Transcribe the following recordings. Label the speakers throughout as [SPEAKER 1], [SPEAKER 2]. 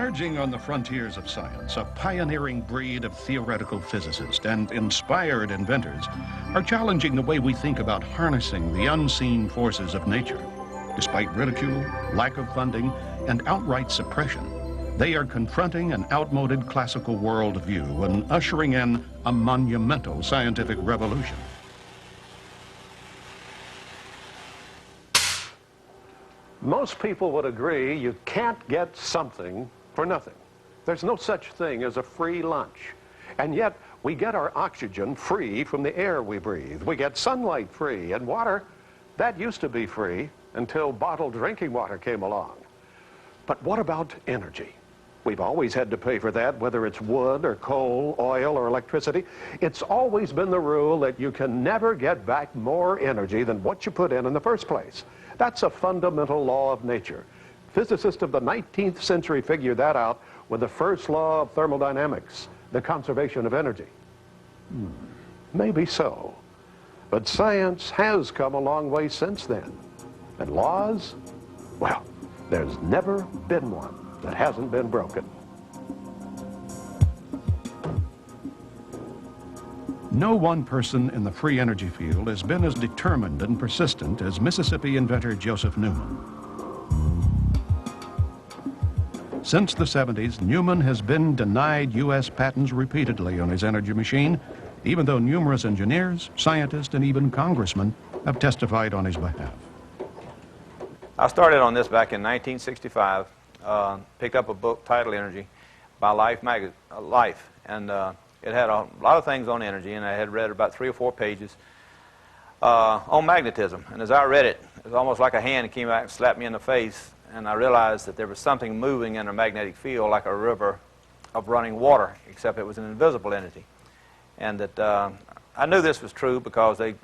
[SPEAKER 1] Emerging on the frontiers of science, a pioneering breed of theoretical physicists and inspired inventors are challenging the way we think about harnessing the unseen forces of nature. Despite ridicule, lack of funding, and outright suppression, they are confronting an outmoded classical worldview and ushering in a monumental scientific revolution.
[SPEAKER 2] Most people would agree you can't get something for nothing. There's no such thing as a free lunch. And yet, we get our oxygen free from the air we breathe. We get sunlight free, and water, that used to be free until bottled drinking water came along. But what about energy? We've always had to pay for that, whether it's wood or coal, oil or electricity. It's always been the rule that you can never get back more energy than what you put in the first place. That's a fundamental law of nature. Physicists of the 19th century figured that out with the first law of thermodynamics, the conservation of energy. Maybe so. But science has come a long way since then. And laws? Well, there's never been one that hasn't been broken.
[SPEAKER 1] No one person in the free energy field has been as determined and persistent as Mississippi inventor Joseph Newman. Since the 70s, Newman has been denied U.S. patents repeatedly on his energy machine, even though numerous engineers, scientists, and even congressmen have testified on his behalf.
[SPEAKER 3] I started on this back in 1965, picked up a book titled Energy by Life, and it had a lot of things on energy, and I had read about 3 or 4 pages on magnetism. And as I read it, it was almost like a hand came out and slapped me in the face, and I realized that there was something moving in a magnetic field like a river of running water, except it was an invisible entity. And that I knew this was true because they,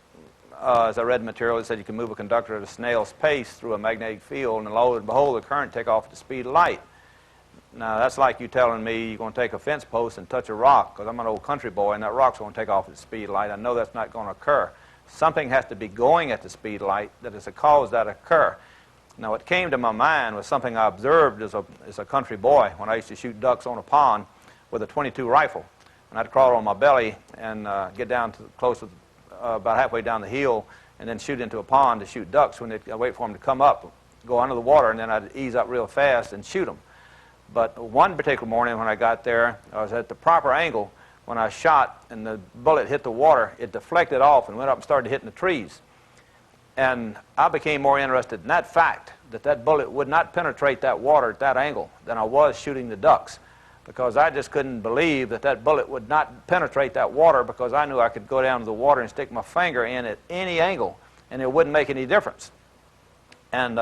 [SPEAKER 3] as I read the material, it said you can move a conductor at a snail's pace through a magnetic field, and lo and behold, the current take off at the speed of light. Now, that's like you telling me you're going to take a fence post and touch a rock, because I'm an old country boy, and that rock's going to take off at the speed of light. I know that's not going to occur. Something has to be going at the speed of light that is a cause that occur. Now, what came to my mind was something I observed as a country boy when I used to shoot ducks on a pond with a .22 rifle. And I'd crawl on my belly and get down to close to about halfway down the hill and then shoot into a pond to shoot ducks. When I'd wait for them to come up, go under the water, and then I'd ease up real fast and shoot them. But one particular morning when I got there, I was at the proper angle. When I shot and the bullet hit the water, it deflected off and went up and started hitting the trees. And I became more interested in that fact, that that bullet would not penetrate that water at that angle, than I was shooting the ducks. Because I just couldn't believe that that bullet would not penetrate that water, because I knew I could go down to the water and stick my finger in at any angle, and it wouldn't make any difference. And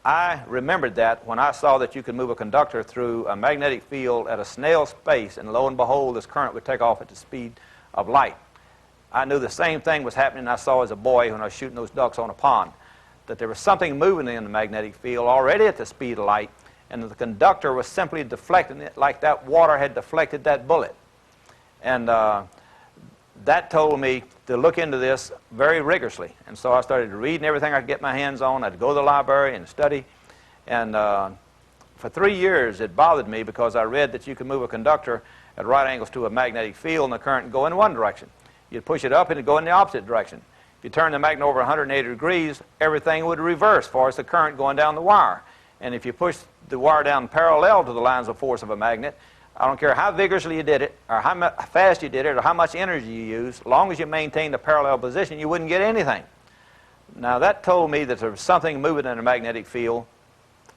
[SPEAKER 3] I remembered that when I saw that you could move a conductor through a magnetic field at a snail's pace, and lo and behold, this current would take off at the speed of light. I knew the same thing was happening I saw as a boy when I was shooting those ducks on a pond, that there was something moving in the magnetic field already at the speed of light, and the conductor was simply deflecting it like that water had deflected that bullet. And that told me to look into this very rigorously. And so I started reading everything I could get my hands on. I'd go to the library and study. And for 3 years, it bothered me because I read that you could move a conductor at right angles to a magnetic field and the current would go in one direction. You'd push it up and it'd go in the opposite direction. If you turn the magnet over 180 degrees, everything would reverse as far as the current going down the wire. And if you push the wire down parallel to the lines of force of a magnet, I don't care how vigorously you did it, or how fast you did it, or how much energy you used, as long as you maintained the parallel position, you wouldn't get anything. Now, that told me that there was something moving in a magnetic field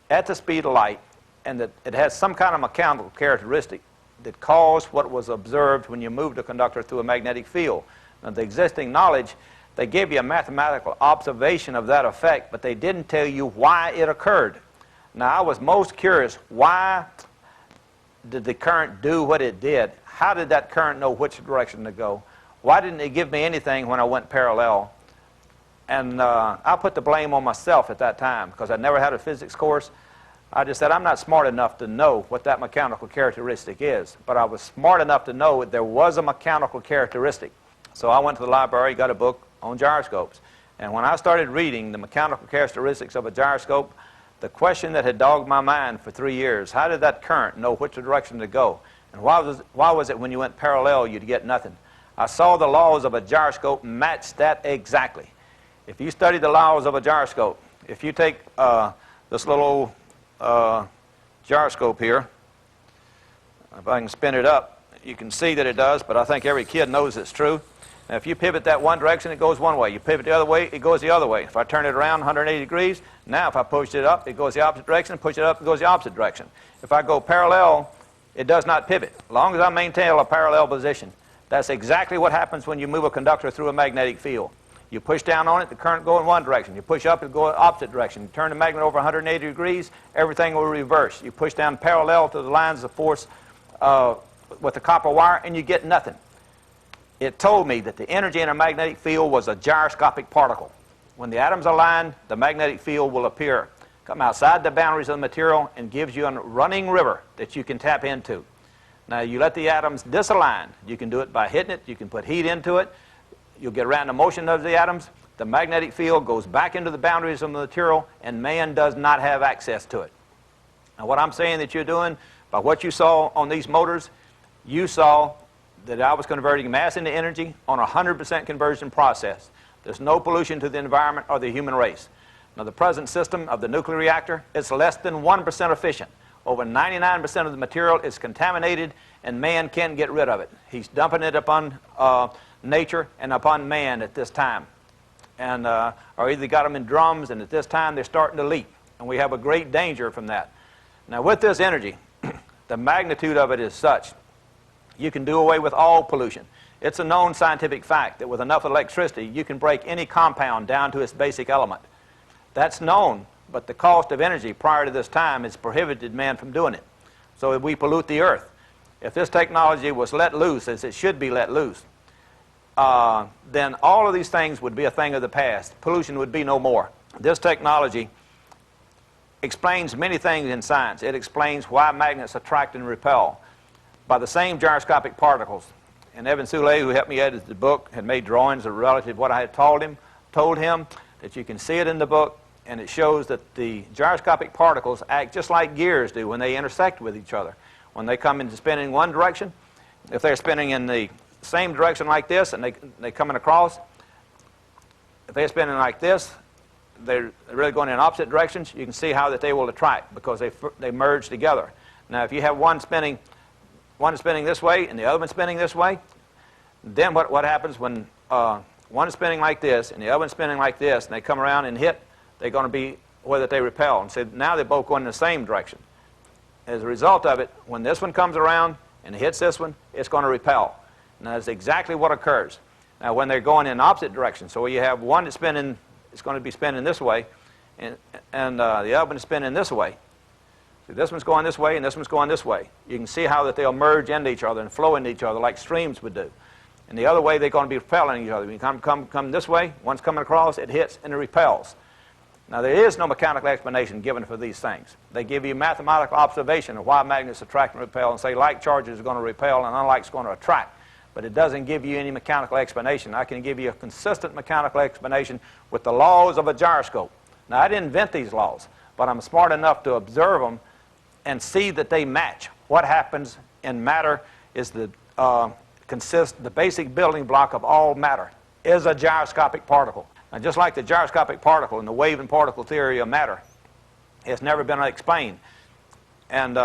[SPEAKER 3] at the speed of light, and that it has some kind of mechanical characteristic that caused what was observed when you moved a conductor through a magnetic field. Now, the existing knowledge, they gave you a mathematical observation of that effect, but they didn't tell you why it occurred. Now, I was most curious, why did the current do what it did? How did that current know which direction to go? Why didn't it give me anything when I went parallel? And I put the blame on myself at that time because I never had a physics course. I just said, I'm not smart enough to know what that mechanical characteristic is. But I was smart enough to know that there was a mechanical characteristic. So I went to the library, got a book on gyroscopes. And when I started reading the mechanical characteristics of a gyroscope, The question that had dogged my mind for 3 years, how did that current know which direction to go? And why was it when you went parallel you'd get nothing? I saw the laws of a gyroscope match that exactly. If you study the laws of a gyroscope, if you take this little gyroscope here, if I can spin it up, you can see that it does, but I think every kid knows it's true. Now, if you pivot that one direction, it goes one way. You pivot the other way, it goes the other way. If I turn it around 180 degrees, now if I push it up, it goes the opposite direction. Push it up, it goes the opposite direction. If I go parallel, it does not pivot. As long as I maintain a parallel position, that's exactly what happens when you move a conductor through a magnetic field. You push down on it, the current goes in one direction. You push up, it goes the opposite direction. You turn the magnet over 180 degrees, everything will reverse. You push down parallel to the lines of force with the copper wire, and you get nothing. It told me that the energy in a magnetic field was a gyroscopic particle. When the atoms align, the magnetic field will appear, come outside the boundaries of the material, and gives you a running river that you can tap into. Now, you let the atoms disalign. You can do it by hitting it. You can put heat into it. You'll get random motion of the atoms. The magnetic field goes back into the boundaries of the material, and man does not have access to it. Now, what I'm saying that you're doing, by what you saw on these motors, you saw that I was converting mass into energy on a 100% conversion process. There's no pollution to the environment or the human race. Now, the present system of the nuclear reactor is less than 1% efficient. Over 99% of the material is contaminated, and man can't get rid of it. He's dumping it upon nature and upon man at this time. And or either got them in drums, and at this time they're starting to leak. And we have a great danger from that. Now, with this energy, the magnitude of it is such, you can do away with all pollution. It's a known scientific fact that with enough electricity, you can break any compound down to its basic element. That's known, but the cost of energy prior to this time has prohibited man from doing it. So we pollute the earth. If this technology was let loose, as it should be let loose, then all of these things would be a thing of the past. Pollution would be no more. This technology explains many things in science. It explains why magnets attract and repel by the same gyroscopic particles. And Evan Soule, who helped me edit the book, had made drawings relative to what I had told him that you can see it in the book, and it shows that the gyroscopic particles act just like gears do when they intersect with each other. When they come into spinning one direction, if they're spinning in the same direction like this, and they're coming across, if they're spinning like this, they're really going in opposite directions, you can see how that they will attract because they merge together. Now, if you have one spinning this way and the other one spinning this way, then what happens when one is spinning like this and the other one is spinning like this, and they come around and hit, they're going to be whether they repel. And so now they're both going in the same direction. As a result of it, when this one comes around and hits this one, it's going to repel. And that's exactly what occurs. Now, when they're going in opposite directions, so you have one that's spinning, it's going to be spinning this way, and the other one is spinning this way. So this one's going this way, and this one's going this way. You can see how that they'll merge into each other and flow into each other like streams would do. And the other way, they're going to be repelling each other. When you come this way, one's coming across, it hits, and it repels. Now, there is no mechanical explanation given for these things. They give you mathematical observation of why magnets attract and repel, and say like charges are going to repel and unlike is going to attract. But it doesn't give you any mechanical explanation. I can give you a consistent mechanical explanation with the laws of a gyroscope. Now, I didn't invent these laws, but I'm smart enough to observe them and see that they match. What happens in matter is the basic building block of all matter is a gyroscopic particle. Now, just like the gyroscopic particle in the wave and particle theory of matter, it's never been explained. And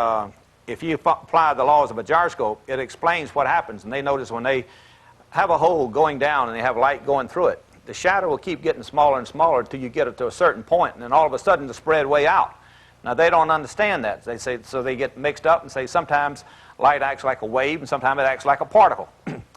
[SPEAKER 3] if you apply the laws of a gyroscope, it explains what happens. And they notice when they have a hole going down and they have light going through it, the shadow will keep getting smaller and smaller until you get it to a certain point, and then all of a sudden the spread way out. Now, they don't understand that. They say, so they get mixed up and say sometimes light acts like a wave and sometimes it acts like a particle.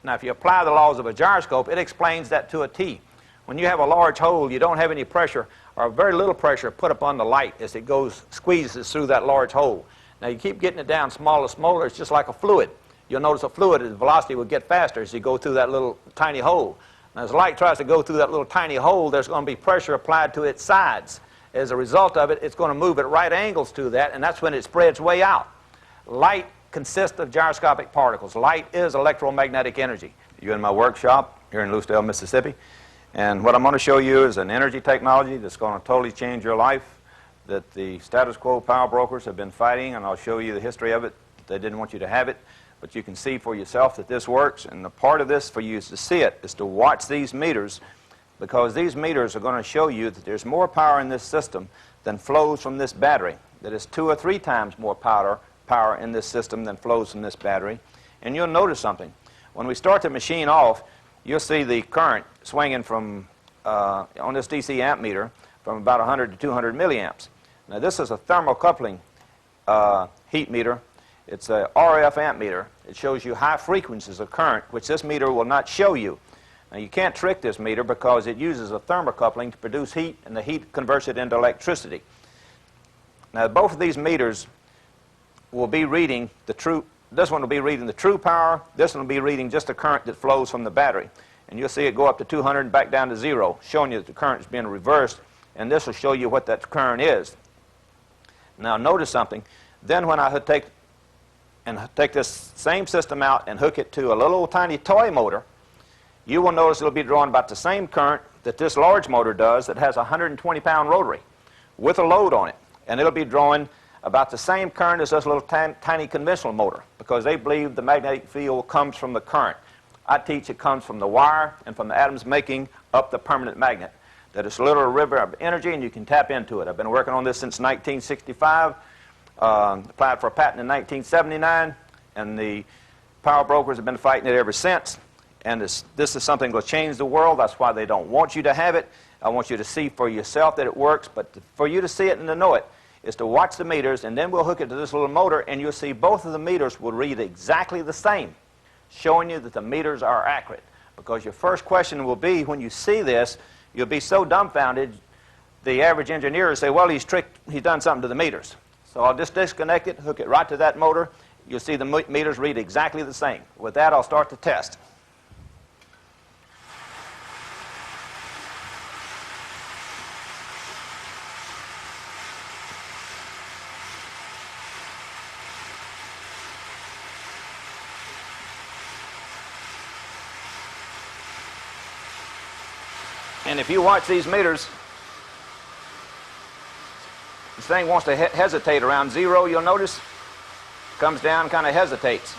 [SPEAKER 3] Now, if you apply the laws of a gyroscope, it explains that to a T. When you have a large hole, you don't have any pressure or very little pressure put upon the light as it squeezes through that large hole. Now, you keep getting it down smaller, smaller. It's just like a fluid. You'll notice a fluid, the velocity will get faster as you go through that little tiny hole. Now, as light tries to go through that little tiny hole, there's going to be pressure applied to its sides. As a result of it, it's going to move at right angles to that, and that's when it spreads way out. Light consists of gyroscopic particles. Light is electromagnetic energy. You're in my workshop here in Lucedale, Mississippi, and what I'm going to show you is an energy technology that's going to totally change your life. that the status quo power brokers have been fighting, and I'll show you the history of it. They didn't want you to have it, but you can see for yourself that this works, and the part of this for you is to see it, is to watch these meters, because these meters are going to show you that there's more power in this system than flows from this battery. That is 2 or 3 times more power in this system than flows from this battery. And you'll notice something. When we start the machine off, you'll see the current swinging from, on this DC amp meter, from about 100 to 200 milliamps. Now this is a thermocoupling heat meter. It's a RF amp meter. It shows you high frequencies of current, which this meter will not show you. Now you can't trick this meter because it uses a thermocoupling to produce heat, and the heat converts it into electricity. Now both of these meters will be reading the true, this one will be reading the true power, this one will be reading just the current that flows from the battery. And you'll see it go up to 200 and back down to 0, showing you that the current is being reversed, and this will show you what that current is. Now notice something. Then when I take this same system out and hook it to a little tiny toy motor, you will notice it'll be drawing about the same current that this large motor does that has a 120-pound rotary with a load on it. And it'll be drawing about the same current as this little tiny conventional motor, because they believe the magnetic field comes from the current. I teach it comes from the wire and from the atoms making up the permanent magnet. That it's a little river of energy, and you can tap into it. I've been working on this since 1965, applied for a patent in 1979, and the power brokers have been fighting it ever since. And this is something that will change the world. That's why they don't want you to have it. I want you to see for yourself that it works, but for you to see it and to know it is to watch the meters, and then we'll hook it to this little motor, and you'll see both of the meters will read exactly the same, showing you that the meters are accurate. Because your first question will be, when you see this, you'll be so dumbfounded, the average engineer will say, well, he's done something to the meters. So I'll just disconnect it, hook it right to that motor. You'll see the meters read exactly the same. With that, I'll start the test. And if you watch these meters, this thing wants to hesitate around 0, you'll notice. Comes down, kind of hesitates.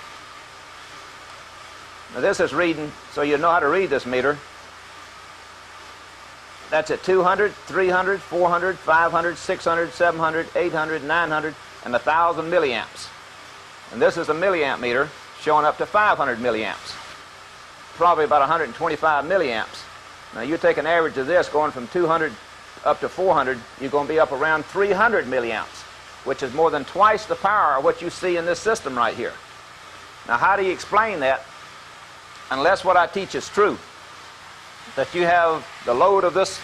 [SPEAKER 3] Now this is reading, so you know how to read this meter. That's at 200, 300, 400, 500, 600, 700, 800, 900, and 1,000 milliamps. And this is a milliamp meter showing up to 500 milliamps. Probably about 125 milliamps. Now you take an average of this going from 200 up to 400, you're going to be up around 300 milliamps, which is more than twice the power of what you see in this system right here. Now how do you explain that unless what I teach is true? That you have the load of this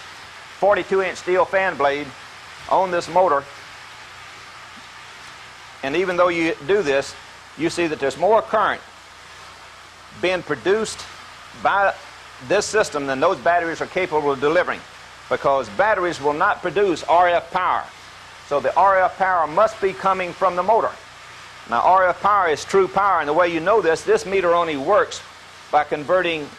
[SPEAKER 3] 42-inch steel fan blade on this motor, and even though you do this, you see that there's more current being produced by this system than those batteries are capable of delivering, because batteries will not produce RF power. So the RF power must be coming from the motor. Now RF power is true power, and the way you know this meter only works by converting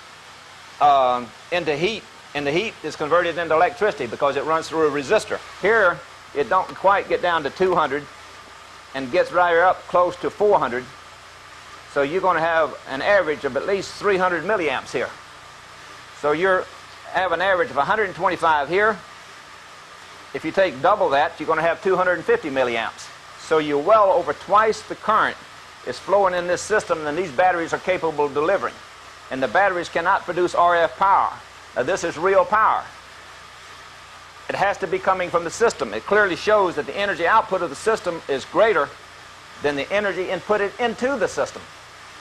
[SPEAKER 3] into heat, and the heat is converted into electricity because it runs through a resistor. Here it don't quite get down to 200 and gets right up close to 400, so you're going to have an average of at least 300 milliamps here. So you have an average of 125 here. If you take double that, you're going to have 250 milliamps. So you're well over twice the current is flowing in this system than these batteries are capable of delivering. And the batteries cannot produce RF power. Now this is real power. It has to be coming from the system. It clearly shows that the energy output of the system is greater than the energy inputted into the system.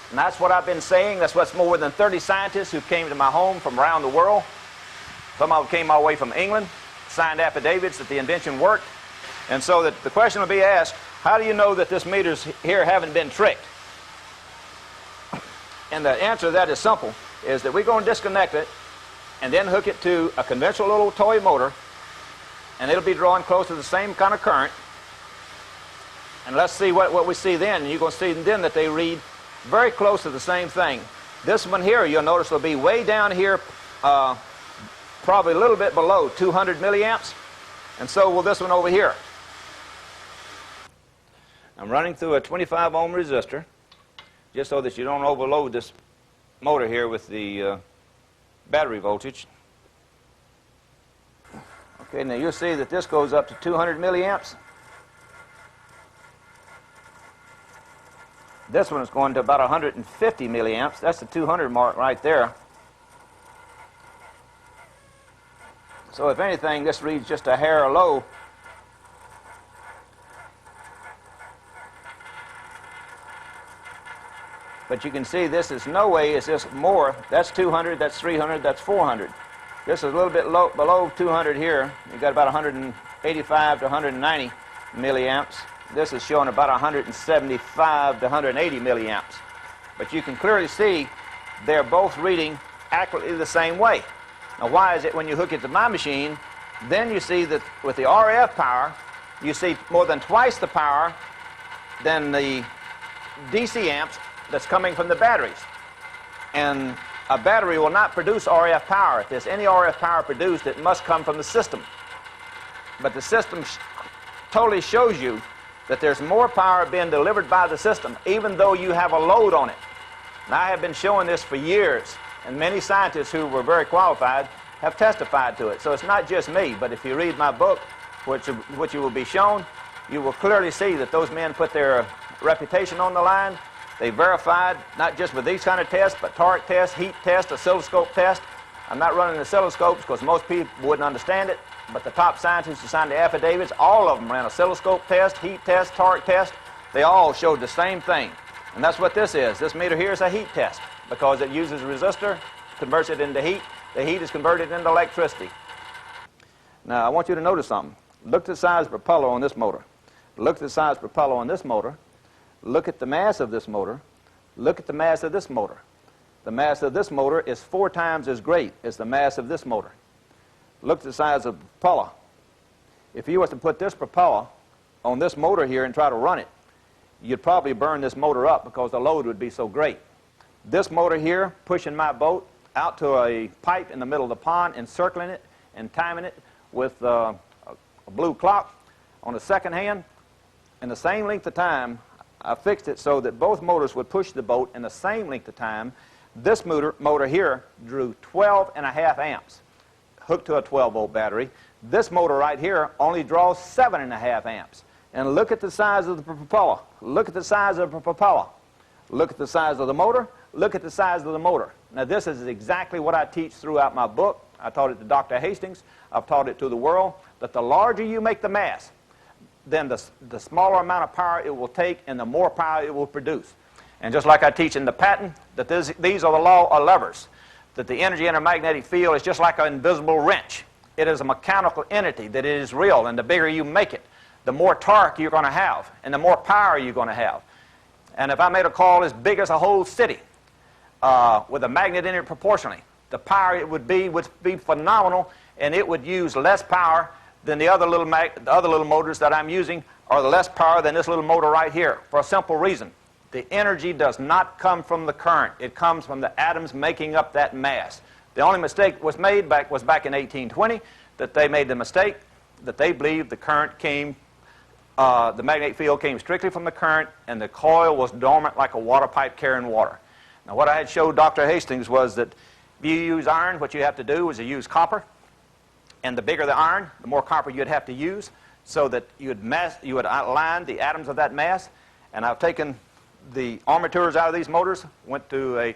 [SPEAKER 3] And that's what I've been saying. That's what's more than 30 scientists who came to my home from around the world. Some of them came all the way from England, signed affidavits that the invention worked. And so that the question will be asked, how do you know that this meters here haven't been tricked? And the answer to that is simple, is that we're going to disconnect it and then hook it to a conventional little toy motor, and it'll be drawing close to the same kind of current. And let's see what we see then. And you're going to see then that they read very close to the same thing. This one here, you'll notice, will be way down here, probably a little bit below 200 milliamps, and so will this one over here. I'm running through a 25 ohm resistor just so that you don't overload this motor here with the battery voltage. Okay, now you'll see that this goes up to 200 milliamps. This one is going to about 150 milliamps. That's the 200 mark right there. So if anything, this reads just a hair low. But you can see this is no way is this more. That's 200, that's 300, that's 400. This is a little bit low, below 200 here. You've got about 185 to 190 milliamps. This is showing about 175 to 180 milliamps. But you can clearly see they're both reading accurately the same way. Now why is it when you hook it to my machine, then you see that with the RF power, you see more than twice the power than the DC amps that's coming from the batteries. And a battery will not produce RF power. If there's any RF power produced, it must come from the system. But the system totally shows you that there's more power being delivered by the system, even though you have a load on it. And I have been showing this for years, and many scientists who were very qualified have testified to it. So it's not just me, but if you read my book, which you will be shown, you will clearly see that those men put their reputation on the line. They verified, not just with these kind of tests, but torque tests, heat tests, oscilloscope tests. I'm not running oscilloscopes because most people wouldn't understand it, but the top scientists who signed the affidavits, all of them ran oscilloscope test, heat test, torque test. They all showed the same thing. And that's what this is. This meter here is a heat test because it uses a resistor, converts it into heat. The heat is converted into electricity. Now, I want you to notice something. Look at the size of the propeller on this motor. Look at the size of the propeller on this motor. Look at the mass of this motor. Look at the mass of this motor. The mass of this motor is 4 times as great as the mass of this motor. Look at the size of the propeller. If you were to put this propeller on this motor here and try to run it, you'd probably burn this motor up because the load would be so great. This motor here, pushing my boat out to a pipe in the middle of the pond, encircling it and timing it with a blue clock on the second hand, in the same length of time, I fixed it so that both motors would push the boat in the same length of time. This motor here drew 12.5 amps, hooked to a 12-volt battery. This motor right here only draws 7.5 amps. And look at the size of the propeller. Look at the size of the propeller. Look at the size of the motor. Look at the size of the motor. Now this is exactly what I teach throughout my book. I taught it to Dr. Hastings. I've taught it to the world, that the larger you make the mass, then the smaller amount of power it will take and the more power it will produce. And just like I teach in the patent, that these are the law of levers, that the energy in a magnetic field is just like an invisible wrench. It is a mechanical entity, that it is real, and the bigger you make it, the more torque you're going to have, and the more power you're going to have. And if I made a coil as big as a whole city, with a magnet in it proportionally, the power it would be phenomenal, and it would use less power than the other little motors that I'm using, are the less power than this little motor right here, for a simple reason. The energy does not come from the current. It comes from the atoms making up that mass. The only mistake was made back in 1820, that they made the mistake that they believed the current came, the magnetic field came strictly from the current, and the coil was dormant like a water pipe carrying water. Now what I had showed Dr. Hastings was that if you use iron, what you have to do is you use copper. And the bigger the iron, the more copper you'd have to use, so that you would align the atoms of that mass. And I've taken the armatures out of these motors, went to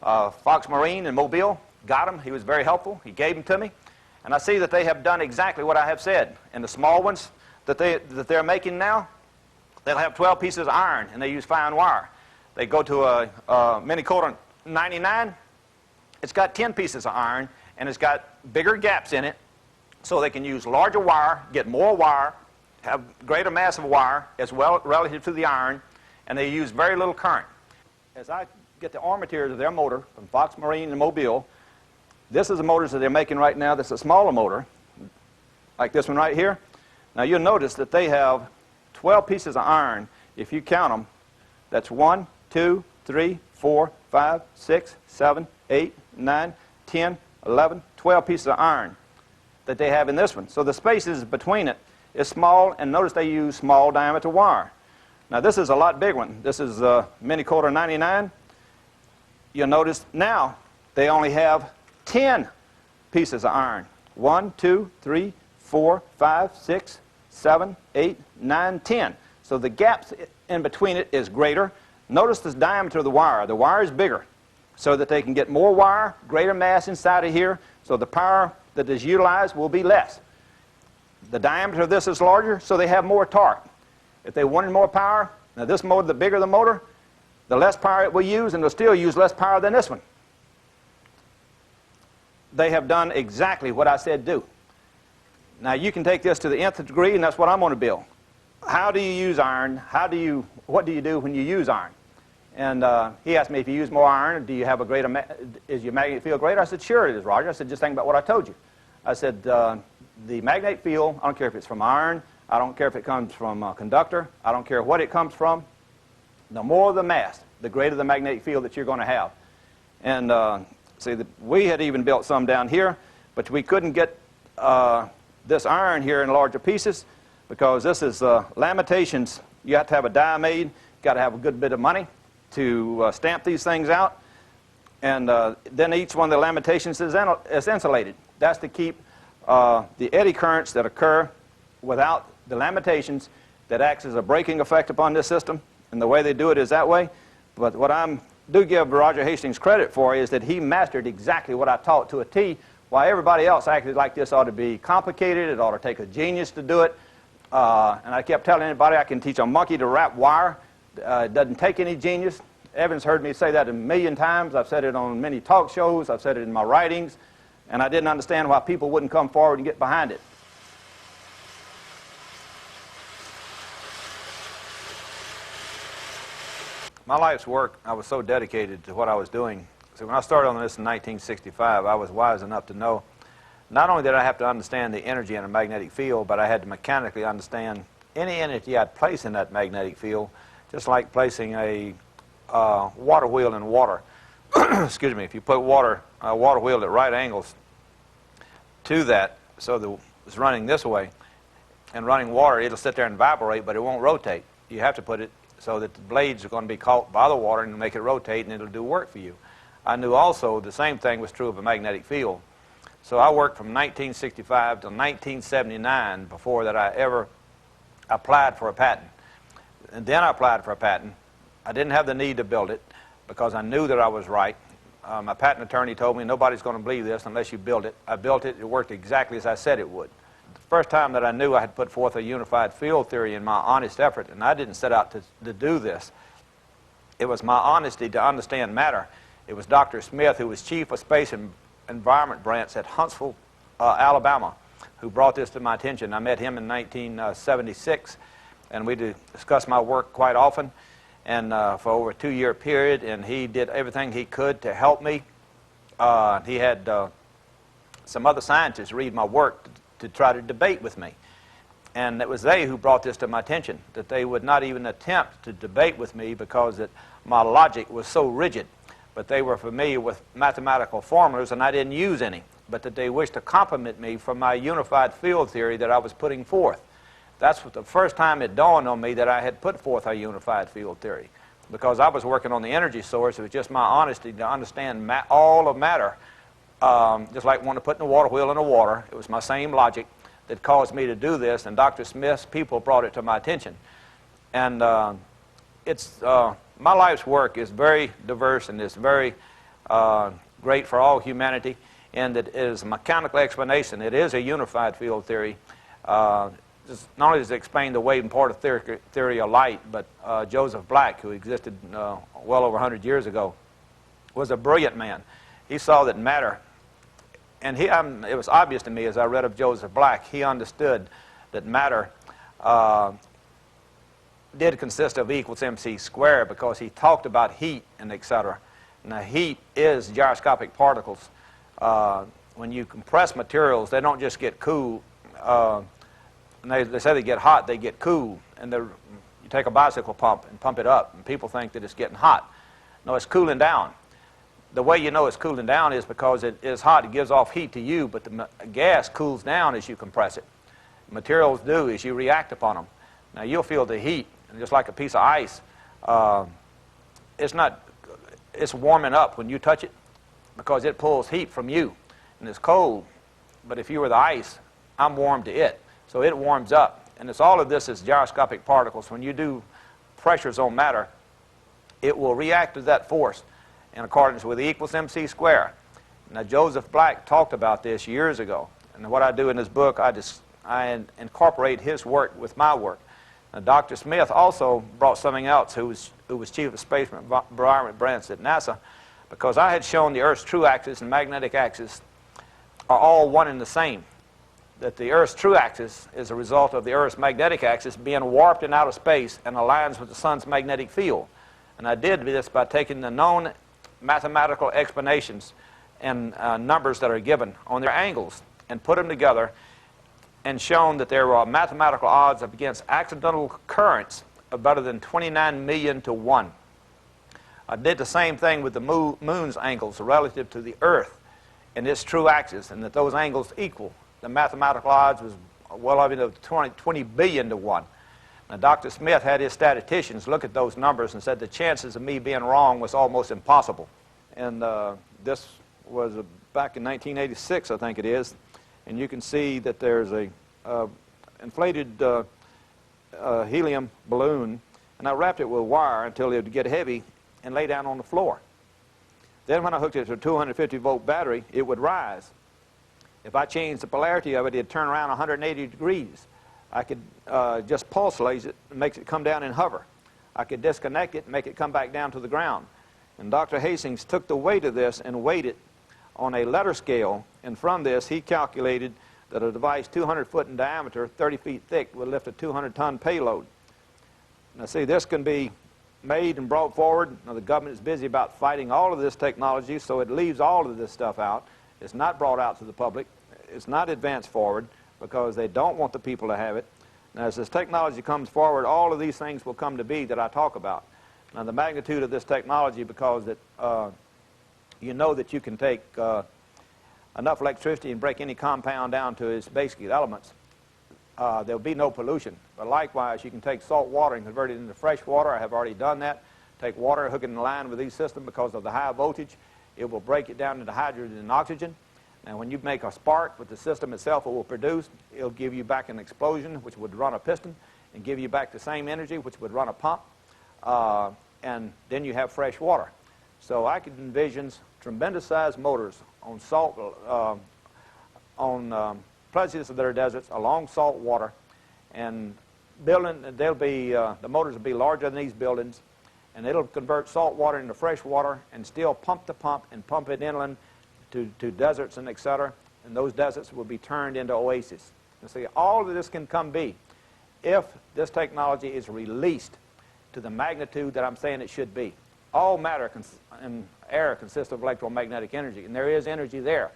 [SPEAKER 3] a Fox Marine in Mobile, got him. He was very helpful. He gave them to me. And I see that they have done exactly what I have said. And the small ones that they're making now, they'll have 12 pieces of iron, and they use fine wire. They go to a Mini Coulter 99. It's got 10 pieces of iron, and it's got bigger gaps in it, so they can use larger wire, get more wire, have greater mass of wire as well relative to the iron, and they use very little current. As I get the armatures of their motor from Fox Marine and Mobile, this is the motors that they're making right now. This is a smaller motor, like this one right here. Now you'll notice that they have 12 pieces of iron. If you count them, that's 1, 2, 3, 4, 5, 6, 7, 8, 9, 10, 11, 12 pieces of iron that they have in this one. So the spaces between it is small, and notice they use small diameter wire. Now this is a lot bigger one. This is mini quarter 99. You'll notice now they only have 10 pieces of iron. 1, 2, 3, 4, 5, 6, 7, 8, 9, 10. So the gaps in between it is greater. Notice the diameter of the wire. The wire is bigger so that they can get more wire, greater mass inside of here, so the power that is utilized will be less. The diameter of this is larger, so they have more torque. If they wanted more power, now this motor, the bigger the motor, the less power it will use, and it'll still use less power than this one. They have done exactly what I said do. Now you can take this to the nth degree, and that's what I'm going to build. How do you use iron? What do you do when you use iron? And he asked me, if you use more iron, do you have a greater, is your magnetic field greater? I said, sure it is, Roger. I said, just think about what I told you. I said, the magnetic field, I don't care if it's from iron, I don't care if it comes from a conductor, I don't care what it comes from. The more the mass, the greater the magnetic field that you're going to have. And see, we had even built some down here, but we couldn't get this iron here in larger pieces because this is lamentations. You have to have a die made, got to have a good bit of money to stamp these things out. And then each one of the lamentations is insulated. That's to keep the eddy currents that occur without the lamentations that acts as a braking effect upon this system. And the way they do it is that way. But what I do give Roger Hastings credit for is that he mastered exactly what I taught to a T, while everybody else acted like this ought to be complicated, it ought to take a genius to do it. And I kept telling anybody I can teach a monkey to wrap wire. It doesn't take any genius. Evans heard me say that a million times. I've said it on many talk shows. I've said it in my writings. And I didn't understand why people wouldn't come forward and get behind it. My life's work, I was so dedicated to what I was doing. So when I started on this in 1965, I was wise enough to know not only did I have to understand the energy in a magnetic field, but I had to mechanically understand any energy I'd place in that magnetic field, just like placing a water wheel in water. Excuse me, if you put a water wheel at right angles to that, so it's running this way, and running water, it'll sit there and evaporate, but it won't rotate. You have to put it so that the blades are going to be caught by the water and make it rotate, and it'll do work for you. I knew also the same thing was true of a magnetic field. So I worked from 1965 to 1979 before that I ever applied for a patent. And then I applied for a patent. I didn't have the need to build it because I knew that I was right. My patent attorney told me nobody's going to believe this unless you build it. I built it. It worked exactly as I said it would. The first time that I knew I had put forth a unified field theory in my honest effort, and I didn't set out to do this. It was my honesty to understand matter. It was Dr. Smith, who was chief of space and environment branch at Huntsville, Alabama, who brought this to my attention. I met him in 1976, and we discussed my work quite often, and for over a 2-year period, and he did everything he could to help me. He had some other scientists read my work to try to debate with me. And it was they who brought this to my attention, that they would not even attempt to debate with me because my logic was so rigid. But they were familiar with mathematical formulas, and I didn't use any, but that they wished to compliment me for my unified field theory that I was putting forth. That's the first time it dawned on me that I had put forth a unified field theory. Because I was working on the energy source, it was just my honesty to understand all of matter. Just like wanting to put in a water wheel in the water. It was my same logic that caused me to do this, and Dr. Smith's people brought it to my attention. And my life's work is very diverse and it's very great for all humanity, and it is a mechanical explanation. It is a unified field theory. Not only does it explain the wave and particle theory of light, but Joseph Black, who existed well over 100 years ago, was a brilliant man. He saw that matter, and it was obvious to me as I read of Joseph Black, he understood that matter did consist of E equals mc squared, because he talked about heat and etc. Now heat is gyroscopic particles. When you compress materials, they don't just get cool. They say they get hot, they get cool. And you take a bicycle pump and pump it up, and people think that it's getting hot. No, it's cooling down. The way you know it's cooling down is because it is hot. It gives off heat to you, but the gas cools down as you compress it. Materials do as you react upon them. Now you'll feel the heat And just like a piece of ice, it's warming up when you touch it because it pulls heat from you, and it's cold. But if you were the ice, I'm warm to it, so it warms up. And it's all of this is gyroscopic particles. When you do pressures on matter, it will react to that force in accordance with E equals mc squared. Now, Joseph Black talked about this years ago, and what I do in this book, I incorporate his work with my work. Now, Dr. Smith also brought something else, who was chief of space environment branch at NASA, because I had shown the Earth's true axis and magnetic axis are all one and the same. That the Earth's true axis is a result of the Earth's magnetic axis being warped in outer space and aligns with the sun's magnetic field. And I did this by taking the known mathematical explanations and numbers that are given on their angles and put them together and shown that there were mathematical odds against accidental occurrence of better than 29 million to 1. I did the same thing with the moon's angles relative to the Earth and its true axis, and that those angles equal. The mathematical odds was well over 20 billion to 1. Now, Dr. Smith had his statisticians look at those numbers and said the chances of me being wrong was almost impossible. And this was back in 1986, I think it is. And you can see that there's a inflated helium balloon, and I wrapped it with wire until it would get heavy and lay down on the floor. Then when I hooked it to a 250-volt battery, it would rise. If I changed the polarity of it, it'd turn around 180 degrees. I could just pulsate it and make it come down and hover. I could disconnect it and make it come back down to the ground. And Dr. Hastings took the weight of this and weighed it on a letter scale, and from this he calculated that a device 200 foot in diameter, 30 feet thick, would lift a 200-ton payload. Now see, this can be made and brought forward. Now, the government is busy about fighting all of this technology, so it leaves all of this stuff out. It's not brought out to the public. It's not advanced forward because they don't want the people to have it. Now, as this technology comes forward, all of these things will come to be that I talk about. Now, the magnitude of this technology, because that you know that you can take enough electricity and break any compound down to its basic elements, there'll be no pollution. But likewise, you can take salt water and convert it into fresh water. I have already done that. Take water, hook it in line with these systems because of the high voltage. It will break it down into hydrogen and oxygen. Now, when you make a spark with the system itself, it will produce. It'll give you back an explosion, which would run a piston, and give you back the same energy, which would run a pump. And then you have fresh water. So I could envision tremendous sized motors on salt, on places that are deserts, along salt water, and they'll be the motors will be larger than these buildings, and it'll convert salt water into fresh water and still pump the pump and pump it inland to deserts and etc. And those deserts will be turned into oases. And see, all of this can come be if this technology is released to the magnitude that I'm saying it should be. All matter and air consists of electromagnetic energy, and there is energy there.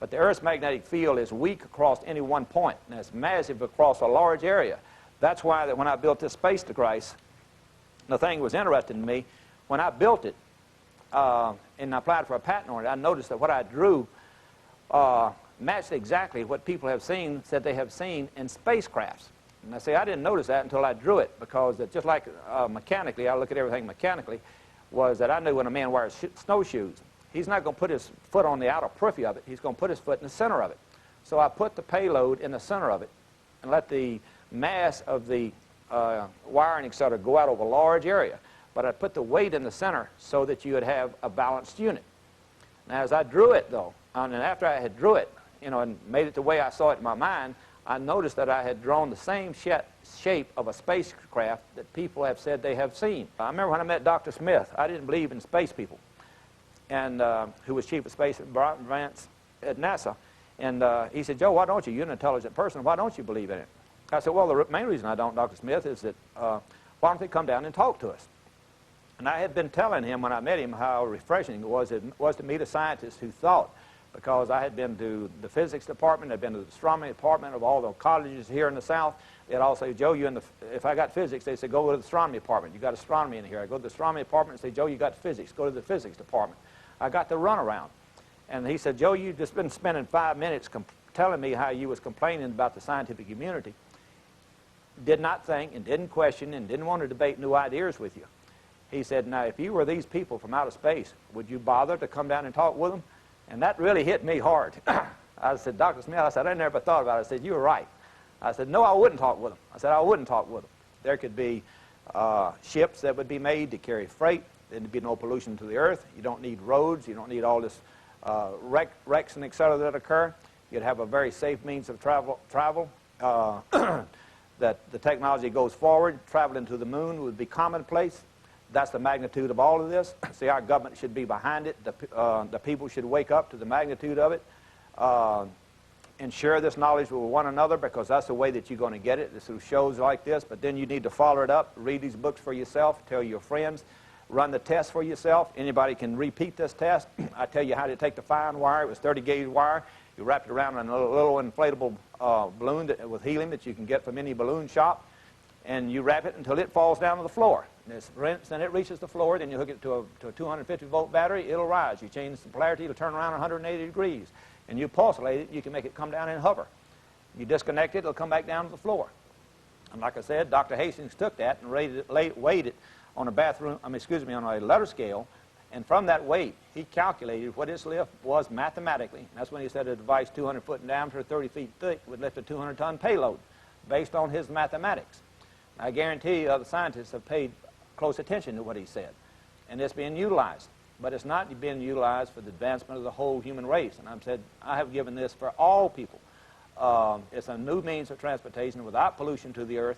[SPEAKER 3] But the Earth's magnetic field is weak across any one point, and it's massive across a large area. That's why that when I built this space device, the thing was interesting to me. When I built it and I applied for a patent on it, I noticed that what I drew matched exactly what people have seen, said they have seen in spacecrafts. And I say I didn't notice that until I drew it, because it, just like mechanically, I look at everything mechanically, was that I knew when a man wears snowshoes, he's not going to put his foot on the outer periphery of it. He's going to put his foot in the center of it. So I put the payload in the center of it and let the mass of the wiring, etc., go out over a large area. But I put the weight in the center so that you would have a balanced unit. Now, as I drew it, though, and after I had drew it, you know, and made it the way I saw it in my mind, I noticed that I had drawn the same shape of a spacecraft that people have said they have seen. I remember when I met Dr. Smith, I didn't believe in space people, and who was chief of space branch at NASA. And he said, Joe, why don't you? You're an intelligent person. Why don't you believe in it? I said, well, the main reason I don't, Dr. Smith, is that why don't they come down and talk to us? And I had been telling him when I met him how refreshing it was to meet a scientist who thought, because I had been to the physics department, I'd been to the astronomy department of all the colleges here in the South. They'd all say, Joe, if I got physics, they'd say, go to the astronomy department. You got astronomy in here. I go to the astronomy department and say, Joe, you got physics. Go to the physics department. I got the runaround. And he said, Joe, you've just been spending 5 minutes telling me how you was complaining about the scientific community. did not think and didn't question and didn't want to debate new ideas with you. He said, now, if you were these people from outer space, would you bother to come down and talk with them? And that really hit me hard. I said, Dr. Smith, I said, I never thought about it. I said, you were right. I said, no, I wouldn't talk with them. I said, I wouldn't talk with them. There could be ships that would be made to carry freight. There'd be no pollution to the earth. You don't need roads. You don't need all this wrecks and et cetera that occur. You'd have a very safe means of travel. That the technology goes forward. Traveling to the moon would be commonplace. That's the magnitude of all of this. See, our government should be behind it. The people should wake up to the magnitude of it. And share this knowledge with one another, because that's the way that you're going to get it, is through shows like this. But then you need to follow it up, read these books for yourself, tell your friends, run the test for yourself. Anybody can repeat this test. I tell you how to take the fine wire. It was 30-gauge wire. You wrap it around in a little inflatable balloon with helium that you can get from any balloon shop, and you wrap it until it falls down to the floor. Then it reaches the floor. Then you hook it to a 250-volt battery. It'll rise. You change the polarity. It'll turn around 180 degrees. And you pulsate it. You can make it come down and hover. You disconnect it. It'll come back down to the floor. And like I said, Dr. Hastings took that and weighed it on a letter scale. And from that weight, he calculated what its lift was mathematically. And that's when he said a device 200 foot in diameter, 30 feet thick, would lift a 200-ton payload, based on his mathematics. I guarantee you other scientists have paid close attention to what he said. And it's being utilized. But it's not being utilized for the advancement of the whole human race. And I've said, I have given this for all people. It's a new means of transportation without pollution to the earth,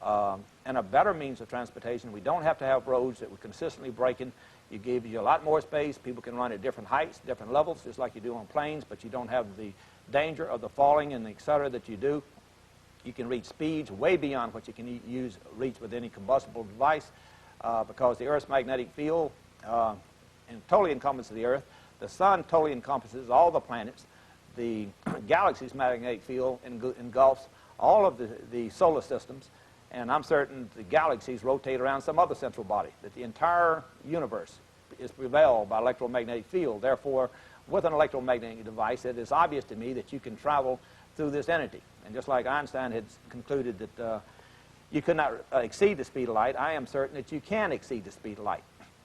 [SPEAKER 3] and a better means of transportation. We don't have to have roads that we're consistently breaking. It gives you a lot more space. People can run at different heights, different levels, just like you do on planes, but you don't have the danger of the falling and et cetera that you do. You can reach speeds way beyond what you can reach with any combustible device, because the Earth's magnetic field totally encompasses the Earth. The sun totally encompasses all the planets. The galaxy's magnetic field engulfs all of the solar systems. And I'm certain the galaxies rotate around some other central body, that the entire universe is prevailed by electromagnetic field. Therefore, with an electromagnetic device, it is obvious to me that you can travel through this entity. And just like Einstein had concluded that you could not exceed the speed of light, I am certain that you can exceed the speed of light.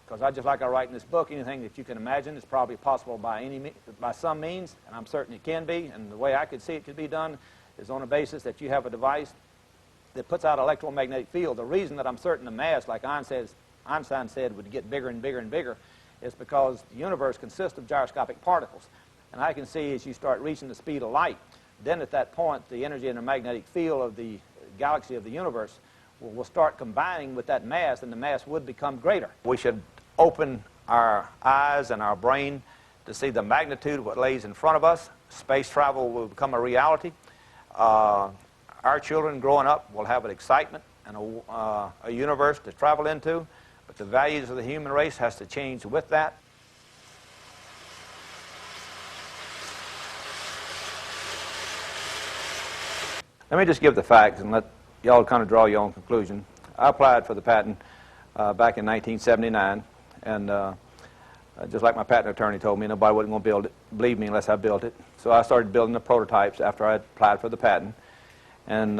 [SPEAKER 3] Because just like I write in this book, anything that you can imagine is probably possible by some means, and I'm certain it can be. And the way I could see it could be done is on the basis that you have a device that puts out electromagnetic field. The reason that I'm certain the mass, like Einstein said, would get bigger and bigger and bigger is because the universe consists of gyroscopic particles. And I can see as you start reaching the speed of light, then at that point, the energy and the magnetic field of the galaxy of the universe will start combining with that mass, and the mass would become greater. We should open our eyes and our brain to see the magnitude of what lays in front of us. Space travel will become a reality. Our children growing up will have an excitement and a universe to travel into, but the values of the human race has to change with that. Let me just give the facts and let y'all kind of draw your own conclusion. I applied for the patent back in 1979, and just like my patent attorney told me, nobody wasn't going to believe me unless I built it. So I started building the prototypes after I applied for the patent. And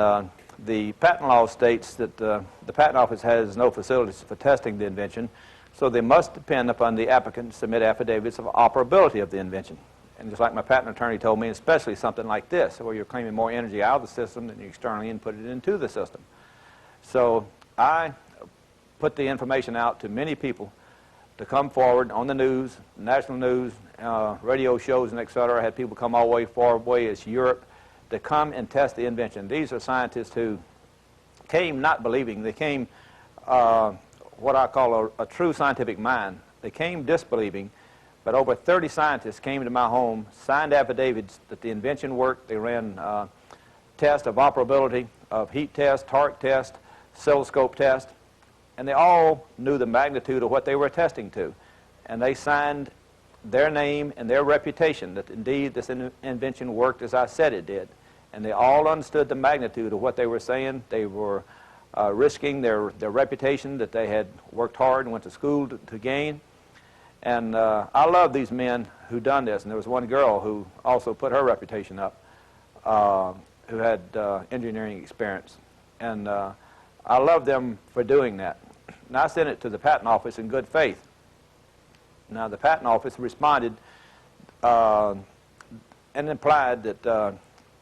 [SPEAKER 3] the patent law states that the patent office has no facilities for testing the invention, so they must depend upon the applicant to submit affidavits of operability of the invention. And just like my patent attorney told me, especially something like this, where you're claiming more energy out of the system than you externally input it into the system. So I put the information out to many people to come forward on the news, national news, radio shows, and et cetera. I had people come all the way far away as Europe to come and test the invention. These are scientists who came not believing. They came what I call a true scientific mind. They came disbelieving, but over 30 scientists came to my home, signed affidavits that the invention worked. They ran tests of operability, of heat test, torque test, oscilloscope test, and they all knew the magnitude of what they were testing to. And they signed their name and their reputation that indeed this invention worked as I said it did. And they all understood the magnitude of what they were saying. They were risking their reputation that they had worked hard and went to school to gain. And I love these men who done this. And there was one girl who also put her reputation up, who had engineering experience. And I love them for doing that. And I sent it to the Patent Office in good faith. Now, the Patent Office responded and implied that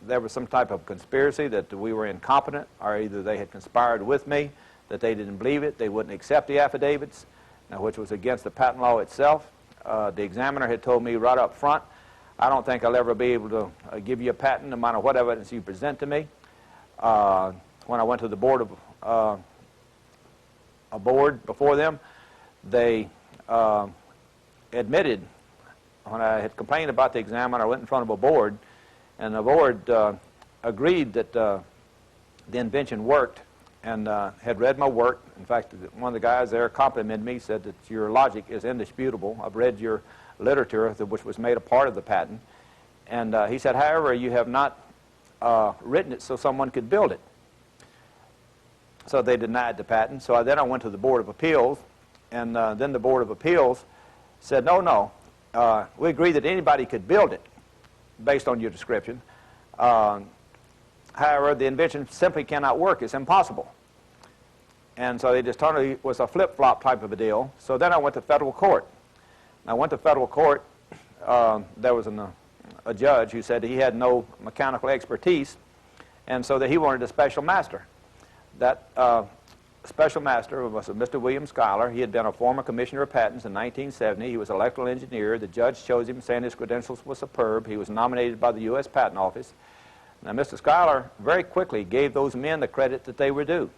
[SPEAKER 3] there was some type of conspiracy, that we were incompetent, or either they had conspired with me, that they didn't believe it, they wouldn't accept the affidavits, which was against the patent law itself. The examiner had told me right up front, I don't think I'll ever be able to give you a patent no matter what evidence you present to me. When I went to the board of a board before them, they admitted, when I had complained about the examiner, I went in front of a board, and the board agreed that the invention worked and had read my work. In fact, one of the guys there complimented me, said that your logic is indisputable. I've read your literature, which was made a part of the patent. And he said, however, you have not written it so someone could build it. So they denied the patent. So then I went to the Board of Appeals, and then the Board of Appeals said, no, we agree that anybody could build it based on your description. However, the invention simply cannot work. It's impossible. And so they just totally was a flip-flop type of a deal. So then I went to federal court. I went to federal court. There was a judge who said he had no mechanical expertise, and so that he wanted a special master. That special master was Mr. William Schuyler. He had been a former commissioner of patents in 1970. He was an electrical engineer. The judge chose him, saying his credentials were superb. He was nominated by the U.S. Patent Office. Now, Mr. Schuyler very quickly gave those men the credit that they were due.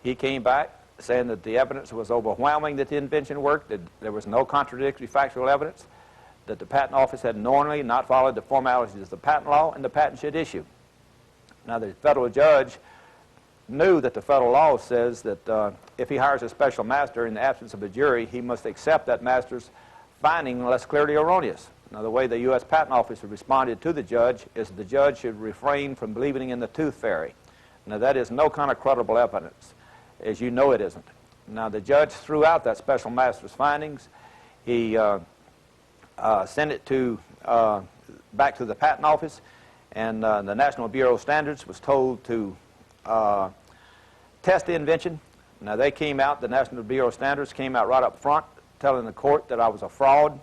[SPEAKER 3] He came back saying that the evidence was overwhelming that the invention worked, that there was no contradictory factual evidence, that the Patent Office had knowingly not followed the formalities of the patent law, and the patent should issue. Now, the federal judge knew that the federal law says that if he hires a special master in the absence of a jury, he must accept that master's finding unless clearly erroneous. Now, the way the U.S. Patent Office responded to the judge is the judge should refrain from believing in the tooth fairy. Now, that is no kind of credible evidence, as you know it isn't. Now, the judge threw out that special master's findings. He sent it back to the Patent Office, and the National Bureau of Standards was told to test the invention. Now, they came out, the National Bureau of Standards came out right up front telling the court that I was a fraud.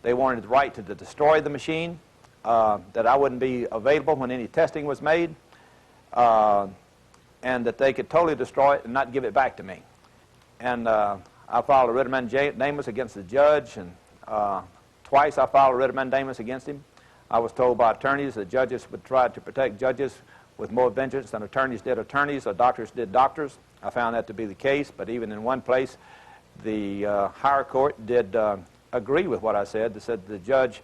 [SPEAKER 3] They wanted the right to destroy the machine, that I wouldn't be available when any testing was made, and that they could totally destroy it and not give it back to me. And I filed a writ of mandamus against the judge, and twice I filed a writ of mandamus against him. I was told by attorneys that judges would try to protect judges with more vengeance than attorneys did attorneys or doctors did doctors. I found that to be the case, but even in one place, the higher court did agree with what I said. They said the judge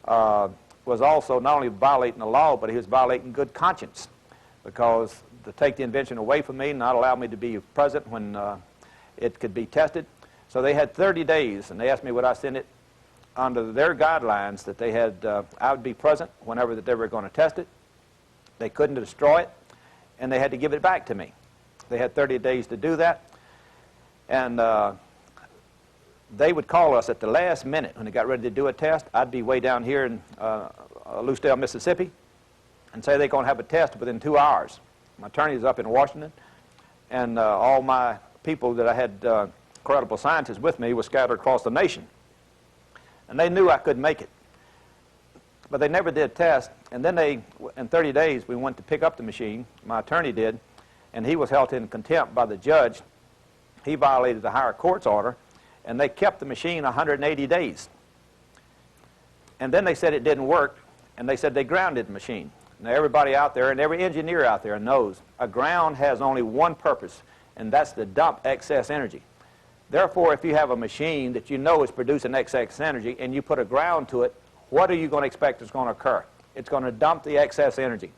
[SPEAKER 3] was also not only violating the law, but he was violating good conscience, because to take the invention away from me, not allow me to be present when it could be tested. So they had 30 days, and they asked me would I send it under their guidelines that they had, I would be present whenever that they were going to test it. They couldn't destroy it, and they had to give it back to me. They had 30 days to do that, and they would call us at the last minute when they got ready to do a test. I'd be way down here in Lucedale, Mississippi, and say they're going to have a test within 2 hours. My attorney's up in Washington, and all my people that I had credible scientists with me were scattered across the nation. And they knew I couldn't make it. But they never did test, and then in 30 days, we went to pick up the machine. My attorney did, and he was held in contempt by the judge. He violated the higher court's order, and they kept the machine 180 days. And then they said it didn't work, and they said they grounded the machine. Now, everybody out there and every engineer out there knows a ground has only one purpose, and that's to dump excess energy. Therefore, if you have a machine that you know is producing excess energy and you put a ground to it, what are you going to expect is going to occur? It's going to dump the excess energy.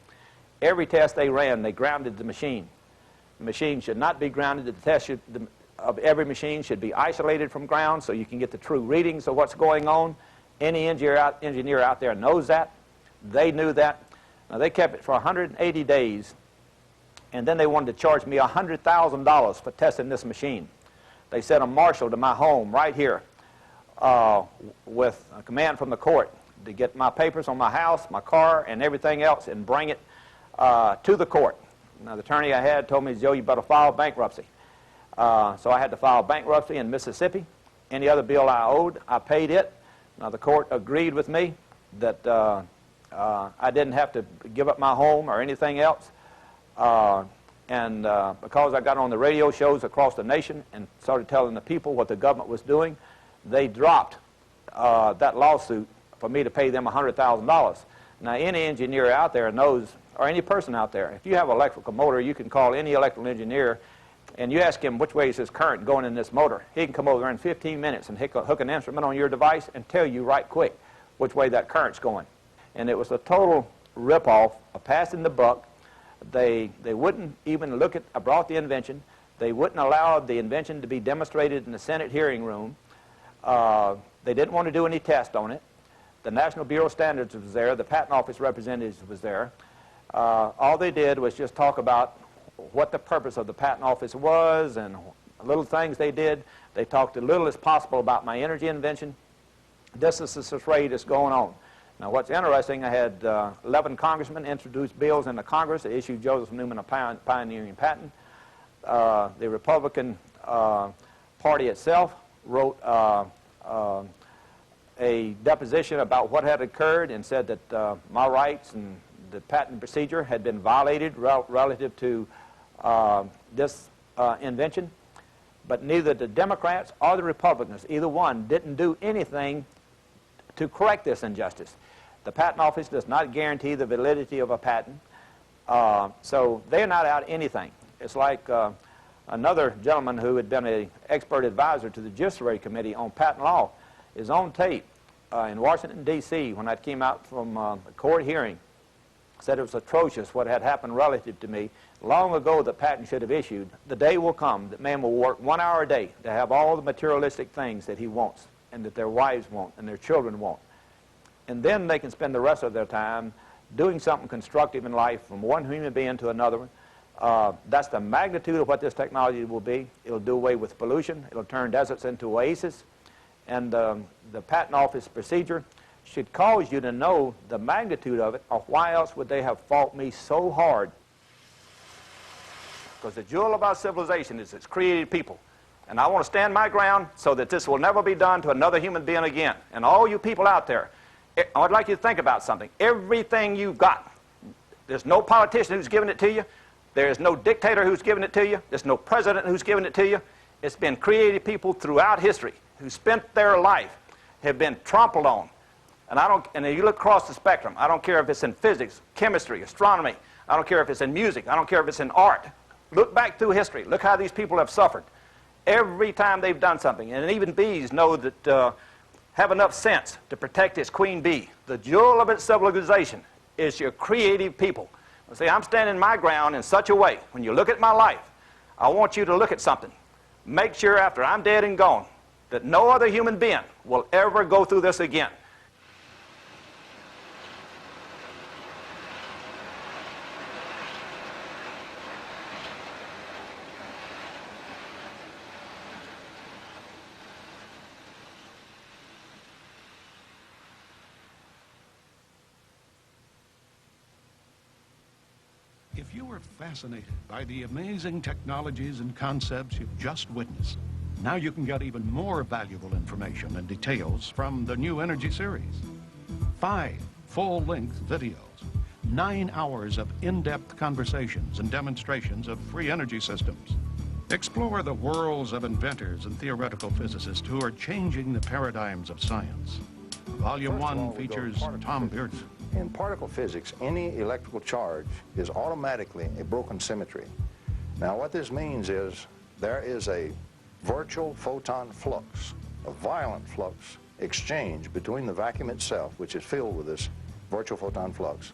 [SPEAKER 3] Every test they ran, they grounded the machine. The machine should not be grounded. The test of every machine should be isolated from ground so you can get the true readings of what's going on. Any engineer out there knows that. They knew that. Now, they kept it for 180 days, and then they wanted to charge me $100,000 for testing this machine. They sent a marshal to my home right here with a command from the court to get my papers on my house, my car, and everything else and bring it to the court. Now, the attorney I had told me, Joe, you better file bankruptcy. So I had to file bankruptcy in Mississippi. Any other bill I owed, I paid it. Now, the court agreed with me that I didn't have to give up my home or anything else. Because I got on the radio shows across the nation and started telling the people what the government was doing, they dropped that lawsuit for me to pay them $100,000. Now, any engineer out there knows, or any person out there, if you have an electrical motor, you can call any electrical engineer and you ask him which way is his current going in this motor. He can come over there in 15 minutes and hook an instrument on your device and tell you right quick which way that current's going. And it was a total rip-off of passing the buck. They wouldn't even look at, I brought the invention. They wouldn't allow the invention to be demonstrated in the Senate hearing room. They didn't want to do any test on it. The National Bureau of Standards was there. The Patent Office representatives was there. All they did was just talk about what the purpose of the Patent Office was and little things they did. They talked as little as possible about my energy invention. This is the charade that's going on. Now, what's interesting, I had 11 congressmen introduce bills in the Congress that issued Joseph Newman a pioneering patent. The Republican Party itself wrote a deposition about what had occurred and said that my rights and the patent procedure had been violated relative to this invention. But neither the Democrats or the Republicans, either one, didn't do anything to correct this injustice. The Patent Office does not guarantee the validity of a patent, so they're not out anything. It's like another gentleman who had been an expert advisor to the Judiciary Committee on patent law is on tape in Washington, D.C. when I came out from a court hearing, said it was atrocious what had happened relative to me. Long ago the patent should have issued. The day will come that man will work 1 hour a day to have all the materialistic things that he wants and that their wives want and their children want. And then they can spend the rest of their time doing something constructive in life from one human being to another one. That's the magnitude of what this technology will be. It'll do away with pollution. It'll turn deserts into oases. And the Patent Office procedure should cause you to know the magnitude of it, or why else would they have fought me so hard? Because the jewel of our civilization is its created people. And I want to stand my ground so that this will never be done to another human being again. And all you people out there, I'd like you to think about something. Everything you've got, there's no politician who's given it to you. There is no dictator who's given it to you. There's no president who's given it to you. It's been created people throughout history who spent their life, have been trampled on. And you look across the spectrum. I don't care if it's in physics, chemistry, astronomy. I don't care if it's in music. I don't care if it's in art. Look back through history. Look how these people have suffered every time they've done something. And even bees know that have enough sense to protect its queen bee. The jewel of its civilization is your creative people. See, I'm standing my ground in such a way. When you look at my life, I want you to look at something. Make sure after I'm dead and gone that no other human being will ever go through this again.
[SPEAKER 1] If you were fascinated by the amazing technologies and concepts you've just witnessed, now you can get even more valuable information and details from the New Energy series. 5 full-length videos, 9 hours of in-depth conversations and demonstrations of free energy systems. Explore the worlds of inventors and theoretical physicists who are changing the paradigms of science. Volume 1 features Tom Bearden.
[SPEAKER 4] In particle physics, any electrical charge is automatically a broken symmetry. Now, what this means is there is a virtual photon flux, a violent flux exchange between the vacuum itself, which is filled with this virtual photon flux.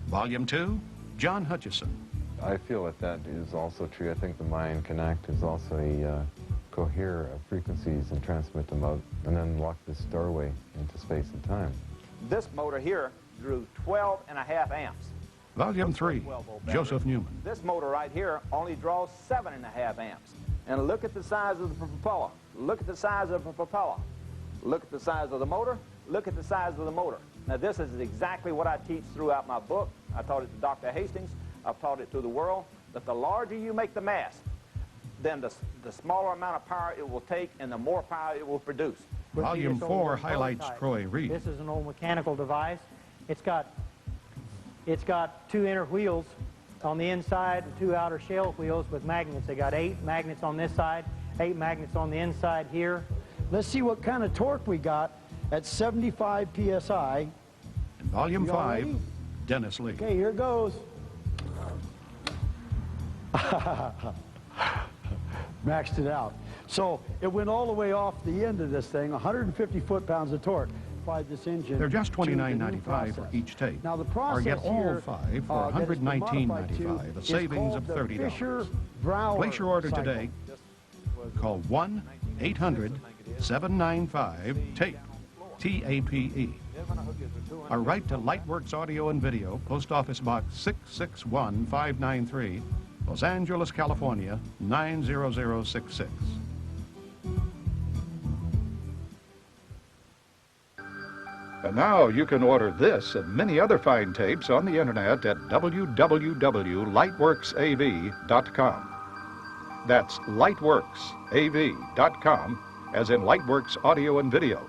[SPEAKER 1] Volume 2, John Hutchison.
[SPEAKER 5] I feel that is also true. I think the mind can act as also a cohere of frequencies and transmit them out, and then lock this doorway into space and time.
[SPEAKER 3] This motor here drew 12.5 amps.
[SPEAKER 1] Volume 3, Joseph Newman.
[SPEAKER 3] This motor right here only draws 7.5 amps. And look at the size of the propeller. Look at the size of the propeller. Look at the size of the motor. Look at the size of the motor. Now, this is exactly what I teach throughout my book. I taught it to Dr. Hastings. I've taught it to the world, that the larger you make the mass, then the smaller amount of power it will take and the more power it will produce.
[SPEAKER 1] Volume 4 highlights Troy Reed.
[SPEAKER 6] This is an old mechanical device. It's got 2 inner wheels on the inside and 2 outer shell wheels with magnets. They got 8 magnets on this side, 8 magnets on the inside here.
[SPEAKER 7] Let's see what kind of torque we got at 75 psi.
[SPEAKER 1] In Volume
[SPEAKER 7] You all
[SPEAKER 1] 5,
[SPEAKER 7] ready?
[SPEAKER 1] Dennis Lee.
[SPEAKER 7] Okay, here goes. Maxed it out. So it went all the way off the end of this thing, 150 foot-pounds of torque. Applied this engine.
[SPEAKER 1] They're just
[SPEAKER 7] to the new
[SPEAKER 1] $29.95 for
[SPEAKER 7] process.
[SPEAKER 1] each tape.
[SPEAKER 7] Now the
[SPEAKER 1] Or
[SPEAKER 7] process
[SPEAKER 1] get all
[SPEAKER 7] here,
[SPEAKER 1] 5 for
[SPEAKER 7] that it's been modified to
[SPEAKER 1] $119.95, a
[SPEAKER 7] is
[SPEAKER 1] savings of
[SPEAKER 7] called the
[SPEAKER 1] $30.
[SPEAKER 7] Fisher-Brouwer
[SPEAKER 1] Place your order
[SPEAKER 7] cycle.
[SPEAKER 1] today. Call 1-800-795-TAPE, T-A-P-E. Or write to Lightworks Audio and Video, Post Office Box 661593, Los Angeles, California, 90066. And now you can order this and many other fine tapes on the internet at www.lightworksav.com. That's lightworksav.com, as in Lightworks Audio and Video.